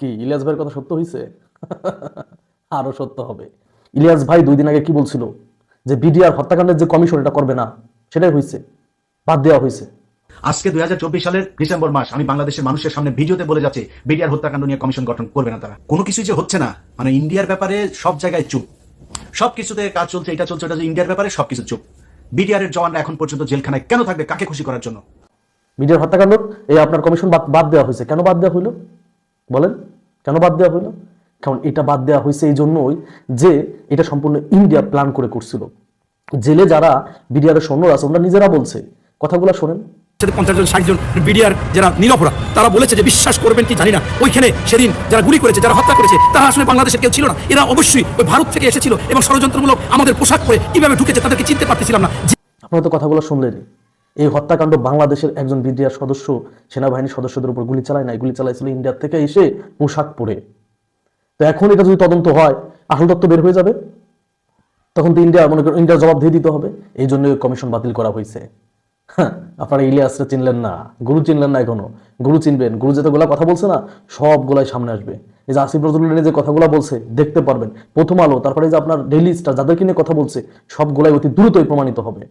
কি ইলিয়াস ভাইয়ের কথা সত্য হয়েছে? আরো সত্য হবে। ইলিয়াস ভাই 2 দিন আগে কি বলছিল যে বিডিআর হত্যাকাণ্ডের যে কমিশন এটা করবে না, সেটাই হয়েছে, বাদ দেওয়া হয়েছে। আজকে 2024 সালের ডিসেম্বর মাস, আমি বাংলাদেশের মানুষের সামনে ভিডিওতে বলে যাচ্ছি বিডিআর হত্যাকাণ্ড নিয়ে কমিশন গঠন করবে না তারা। কোনো কিছু যে হচ্ছে না, মানে ইন্ডিয়ার ব্যাপারে সব জায়গায় চুপ, সবকিছুতে কাজ চলছে, এটা চলছে ওটা, ইন্ডিয়ার ব্যাপারে সবকিছু চুপ। বিডিআর এর জওয়ানরা এখন পর্যন্ত জেলখানায় কেন থাকবে? কাকে খুশি করার জন্য? বিডিআর হত্যাকাণ্ড এই আপনার কমিশন বাদ দেওয়া হয়েছে। কেন বাদ দেওয়া হইলো বলেন? কেন বাদ দেওয়া হইলো? কারণ এটা বাদ দেওয়া হয়েছে এই জন্যই যে এটা সম্পূর্ণ ইন্ডিয়া প্ল্যান করে করছিল। জেলে যারা বিডিআর এর সৈন্য আছে ওরা নিজেরা বলছে, কথাগুলো শোনেন। 50 জন 60 জন বিডিআর যারা নিরপরাধ তারা বলেছে যে বিশ্বাস করবেন কি জানি না, ওইখানে সেদিন যারা গুলি করেছে, যারা হত্যা করেছে তারা আসলে বাংলাদেশের কেউ ছিল না। এরা অবশ্যই ওই ভারত থেকে এসেছিল এবং ষড়যন্ত্রমূলক আমাদের পোশাক পরে কিভাবে ঢুকেছে তাদেরকে চিনতে পারতেছিলাম না। আপনারা তো কথাগুলো শুনলেনই। এই হত্যাকাণ্ড বাংলাদেশের একজন বিডিআর সদস্য সেনাবাহিনীর সদস্যদের উপর গুলি চালায় নাই, গুলি চালাইছিল ইন্ডিয়া থেকে এসে পোশাক পরে। তো এখন এটা যদি তদন্ত হয়, আসল তথ্য বের হয়ে যাবে, তখন তো ইন্ডিয়া মনে করেন ইন্ডিয়ার জবাব দিয়ে দিতে হবে। এই জন্য কমিশন বাতিল করা হয়েছে। হ্যাঁ, আপনারা ইলিয়াসরা চিনলেন না, গুরু চিনলেন না এখনো। গুরু চিনবেন, গুরু যেতগুলা কথা বলছে না সবগুলাই সামনে আসবে। এই যে আসিফ নজরুল যে কথাগুলো বলছে দেখতে পারবেন প্রথম আলো, তারপরে যে আপনার ডেইলি স্টার যাদেরকে নিয়ে কথা বলছে সবগুলাই অতি দ্রুতই প্রমাণিত হবে।